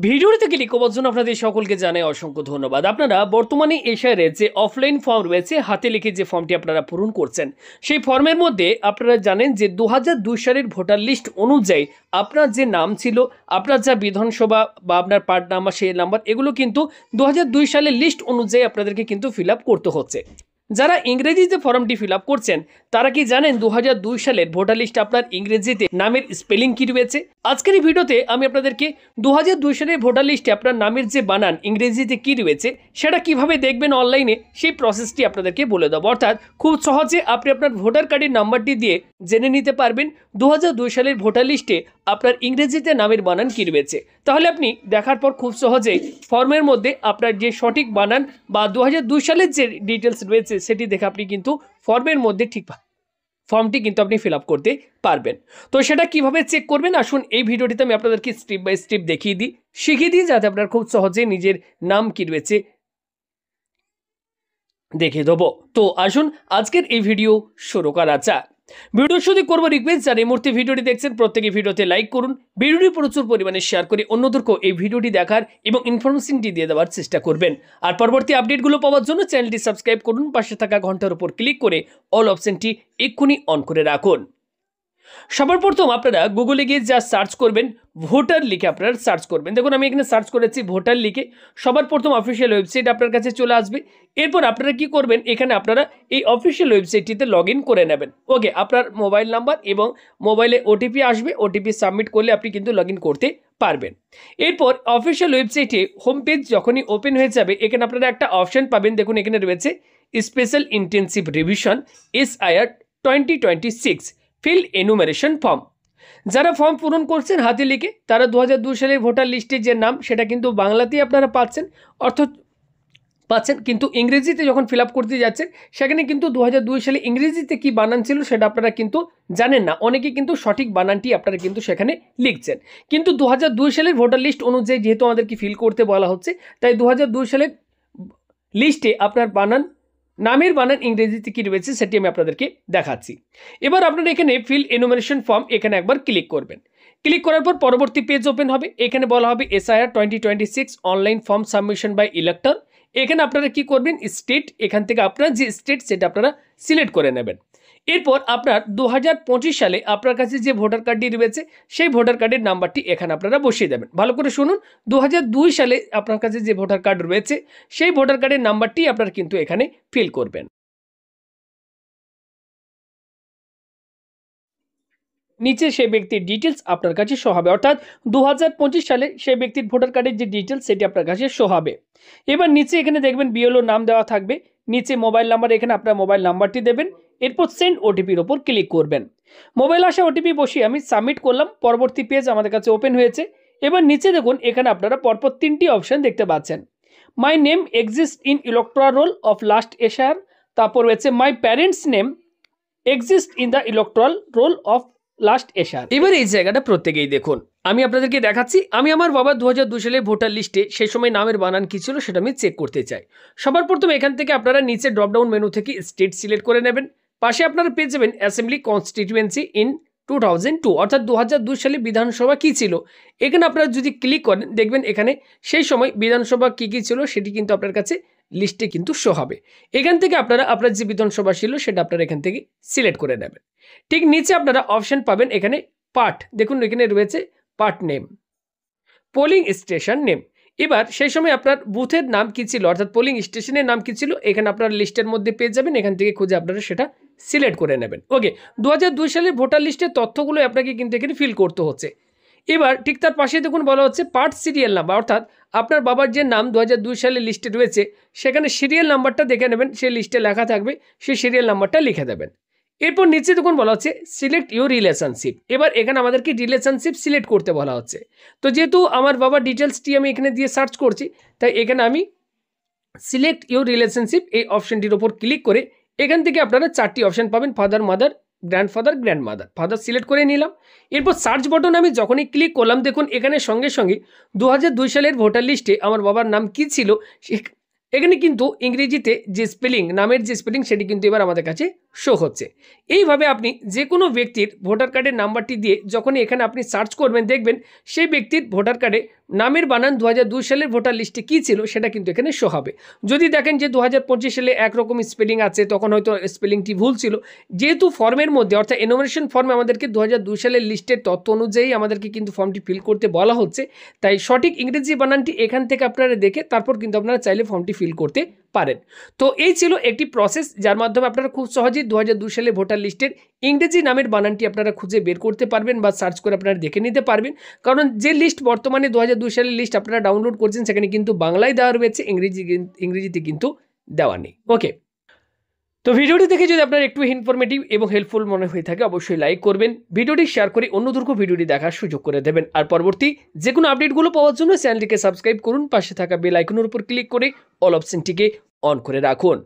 ভিডিওতে ক্লিক করার জন্য আপনাদের সকলকে জানাই অসংখ্য ধন্যবাদ। আপনারা বর্তমানে এশারে যে অফলাইন ফর্ম রয়েছে, হাতে লিখে যে ফর্মটি আপনারা পূরণ করছেন, সেই ফর্মের মধ্যে আপনারা জানেন যে 2002 সালের ভোটার লিস্ট অনুযায়ী আপনার যে নাম ছিল, আপনার যা বিধানসভা বা আপনার পার্ট নাম্বার, সেই নাম্বার, এগুলো কিন্তু 2002 সালের লিস্ট অনুযায়ী আপনাদেরকে কিন্তু ফিল আপ করতে হচ্ছে। যারা ইংরেজিতে ফর্মটি ফিল আপ করছেন তারা কি জানেন 2002 সালের ভোটার লিস্ট আপনার ইংরেজিতে নামের স্পেলিং কি রয়েছে? আজকের এই ভিডিওতে আমি আপনাদেরকে 2002 সালের ভোটার লিস্টে আপনার নামের যে বানান ইংরেজিতে কি রয়েছে সেটা কিভাবে দেখবেন অনলাইনে, সেই প্রসেসটি আপনাদেরকে বলে দেবো। অর্থাৎ খুব সহজে আপনি আপনার ভোটার কার্ডের নাম্বারটি দিয়ে জেনে নিতে পারবেন 2002 সালের ভোটার লিস্টে আপনার ইংরেজিতে নামের বানান কি রয়েছে। তাহলে আপনি দেখার পর খুব সহজেই ফর্মের মধ্যে আপনার যে সঠিক বানান বা 2002 সালের যে ডিটেলস রয়েছে সেটি দেখে আপনি কিন্তু ফর্মের মধ্যে ঠিক ফর্মটি কিন্তু আপনি ফিল আপ করতে পারবেন। তো সেটা কিভাবে চেক করবেন, আসুন এই ভিডিওটিতে আমি আপনাদেরকে স্টেপ বাই স্টেপ দেখিয়ে দিই, শিখিয়ে দিই, যাতে আপনার খুব সহজে নিজের নাম কি রয়েছে দেখিয়ে দেবো। তো আসুন আজকের এই ভিডিও শুরু করা যাক। ভিডিও শুরু করবো রিকোয়েস্ট, যারা এই মুহূর্তে ভিডিওটি দেখছেন প্রত্যেকে ভিডিওতে লাইক করুন, ভিডিওটি প্রচুর পরিমাণে শেয়ার করে অন্যদেরকেও এই ভিডিওটি দেখার এবং ইনফরমেশনটি দিয়ে দেওয়ার চেষ্টা করবেন। আর পরবর্তী আপডেটগুলো পাওয়ার জন্য চ্যানেলটি সাবস্ক্রাইব করুন, পাশে থাকা ঘন্টার উপর ক্লিক করে অল অপশনটি এক্ষুনি অন করে রাখুন। সবার প্রথম আপনারা গুগলে গিয়ে যা সার্চ করবেন, ভোটার লিখে আপনারা সার্চ করবেন। দেখুন আমি এখানে সার্চ করেছি ভোটার লিখে, সবার প্রথম অফিসিয়াল ওয়েবসাইট আপনার কাছে চলে আসবে। এরপর আপনারা কি করবেন, এখানে আপনারা এই অফিসিয়াল ওয়েবসাইটটিতে লগ ইন করে নেবেন। ওকে, আপনার মোবাইল নাম্বার এবং মোবাইলে ওটিপি আসবে, ওটিপি সাবমিট করলে আপনি কিন্তু লগ ইন করতে পারবেন। এরপর অফিসিয়াল ওয়েবসাইটে হোম পেজ যখনই ওপেন হয়ে যাবে, এখানে আপনারা একটা অপশন পাবেন। দেখুন এখানে রয়েছে special intensive revision SIR 2026 feel enumeration form. যারা ফর্ম পূরণ করছেন হাতে লিখে, তারা 2002 সালের ভোটার লিস্টে যে নাম সেটা কিন্তু বাংলাতেই আপনারা পাচ্ছেন, কিন্তু ইংরেজিতে যখন ফিল আপ করতে যাচ্ছেন সেখানে কিন্তু 2002 সালে ইংরেজিতে কি বানান ছিল সেটা আপনারা কিন্তু জানেন না। অনেকে কিন্তু সঠিক বানানটি আপনারা কিন্তু সেখানে লিখছেন, কিন্তু 2002 সালের ভোটার লিস্ট অনুযায়ী যেহেতু আমাদেরকে ফিল করতে বলা হচ্ছে, তাই 2002 সালের লিস্টে আপনার নামের বানান ইংরেজিতে কি রয়েছে সেটি আমি আপনাদেরকে দেখাচ্ছি। এবার আপনারা এখানে ফিল এনুমারেশন ফর্ম এখানে একবার ক্লিক করবেন। ক্লিক করার পর পরবর্তী পেজ ওপেন হবে। এখানে বলা হবে SIR 2026 online form submission by elector. এখানে আপনারা কি করবেন, স্টেট, এখান থেকে আপনার যে স্টেট সেটা আপনারা সিলেক্ট করে নেবেন। এরপর আপনার 2025 সালে আপনার কাছে যে ভোটার কার্ডটি রয়েছে সেই ভোটার কার্ডের নাম্বারটি এখানে আপনারা বসিয়ে দেবেন। ভালো করে শুনুন, 2002 সালে আপনার কাছে যে ভোটার কার্ড রয়েছে সেই ভোটার কার্ডের নাম্বারটি আপনারা কিন্তু এখানে ফিল করবেন। নিচে সেই ব্যক্তির ডিটেলস আপনার কাছে শো হবে, অর্থাৎ 2025 সালে সেই ব্যক্তির ভোটার কার্ডের যে ডিটেলস সেটি আপনার কাছে শো হবে। এবার নিচে এখানে দেখবেন BLO নাম দেওয়া থাকবে, নিচে মোবাইল নাম্বার, এখানে আপনার মোবাইল নাম্বারটি দেবেন। এরপর সেন্ড ওটিপির ওপর ক্লিক করবেন। মোবাইল আসা ওটিপি বসিয়ে আমি সাবমিট করলাম। পরবর্তী পেজ আমাদের কাছে ওপেন হয়েছে। এবার নিচে দেখুন এখানে আপনারা পরপর 3টি অপশন দেখতে পাচ্ছেন। My name exist in electoral roll of last এশার, তারপর রয়েছে my parents name exist in the electoral roll of last এশার। এবার এই জায়গাটা প্রত্যেকেই দেখুন, আমি আপনাদেরকে দেখাচ্ছি। আমি আমার বাবা 2002 সালে ভোটার লিস্টে সেই সময় নামের বানান কি ছিল সেটা আমি চেক করতে চাই। সবার প্রথম এখান থেকে আপনারা নিচে ড্রপডাউন মেনু থেকে স্টেট সিলেক্ট করে নেবেন। পাশে আপনারা পেয়ে যাবেন অ্যাসেম্বলি কনস্টিটিউয়েন্সি ইন 2002, অর্থাৎ 2002 সালে বিধানসভা কি ছিল। এখানে আপনারা যদি ক্লিক করেন দেখবেন এখানে সেই সময় বিধানসভা কি কি ছিল সেটি কিন্তু আপনার কাছে লিস্টে কিন্তু শো হবে। এখান থেকে আপনারা আপনার যে বিধানসভা ছিল সেটা আপনারা এখান থেকে সিলেক্ট করে নেবেন। ঠিক নিচে আপনারা অপশন পাবেন এখানে পার্ট, দেখুন এখানে রয়েছে part name, polling station name. এবার সেই সময় আপনার বুথের নাম কি ছিল, অর্থাৎ পোলিং স্টেশনের নাম কি ছিল, এখানে আপনার লিস্টের মধ্যে পেয়ে যাবেন। এখান থেকে খুঁজে আপনারা সেটা সিলেক্ট করে নেবেন। ওকে, 2002 সালের ভোটার লিস্টের তথ্যগুলো আপনাকে কিন্তু এখানে ফিল করতে হচ্ছে। এবার ঠিক তার পাশে দেখুন বলা হচ্ছে পার্ট সিরিয়াল নাম্বার, অর্থাৎ আপনার বাবার যে নাম 2002 সালের লিস্টে রয়েছে সেখানে সিরিয়াল নাম্বারটা দেখে নেবেন, সেই লিস্টে লেখা থাকবে, সেই সিরিয়াল নাম্বারটা লিখে দেবেন। এরপর নিচে দেখুন বলা হচ্ছে সিলেক্ট ইউর রিলেশনশিপ। এবার এখানে আমাদেরকে রিলেশনশিপ সিলেক্ট করতে বলা হচ্ছে। তো যেহেতু আমার বাবার ডিটেলসটি আমি এখানে দিয়ে সার্চ করছি, তাই এখানে আমি সিলেক্ট ইউর রিলেশনশিপ এই অপশনটির ওপর ক্লিক করে এখান থেকে আপনারা 4টি অপশন পাবেন, father, mother, grandfather, grandmother. Father select করে নিলাম। এরপর সার্চ বটন আমি যখনই ক্লিক করলাম দেখুন এখানে সঙ্গে সঙ্গে 2002 সালের ভোটার লিস্টে আমার বাবার নাম কি ছিল এখানে কিন্তু ইংরেজিতে যে স্পেলিং, নামের যে স্পেলিং সেটি কিন্তু এবার আমাদের কাছে শো হচ্ছে। এইভাবে আপনি যে কোনো ব্যক্তির ভোটার কার্ডের নাম্বারটি দিয়ে যখনই এখানে আপনি সার্চ করবেন, দেখবেন সেই ব্যক্তির ভোটার কার্ডে নামের বানান 2002 সালের ভোটার লিস্টে কী ছিল সেটা কিন্তু এখানে শো হবে। যদি দেখেন যে 2025 সালে একরকম স্পেলিং আছে, তখন হয়তো স্পেলিংটি ভুল ছিল। যেহেতু ফর্মের মধ্যে অর্থাৎ এনুমারেশন ফর্মে আমাদেরকে 2002 সালের লিস্টের তথ্য অনুযায়ী আমাদেরকে কিন্তু ফর্মটি ফিল করতে বলা হচ্ছে, তাই সঠিক ইংরেজি বানানটি এখান থেকে আপনারা দেখে তারপর কিন্তু আপনারা চাইলে ফর্মটি ফিল করতে পারেন। তো এই ছিল একটি প্রসেস যার মাধ্যমে আপনারা খুব সহজেই 2002 সালে ভোটার লিস্টের ইংরেজি নামের বানানটি আপনারা খুঁজে বের করতে পারবেন বা সার্চ করে আপনারা দেখে নিতে পারবেন। কারণ যে লিস্ট বর্তমানে 2002 সালের লিস্ট আপনারা ডাউনলোড করছেন সেখানে কিন্তু বাংলায় দেওয়া রয়েছে, ইংরেজিতে কিন্তু দেওয়া নেই। ওকে, তো ভিডিওটি দেখে যদি আপনার একটু ইনফরমেটিভ এবং হেল্পফুল মনে হয়ে থাকে অবশ্যই লাইক করবেন, ভিডিওটি শেয়ার করে অন্যদেরকে ভিডিওটি দেখার সুযোগ করে দেবেন। আর পরবর্তী যে কোনো আপডেটগুলো পাওয়ার জন্য চ্যানেলটিকে সাবস্ক্রাইব করুন, পাশে থাকা বেল আইকনের উপর ক্লিক করে অল অপশনটিকে অন করে রাখুন।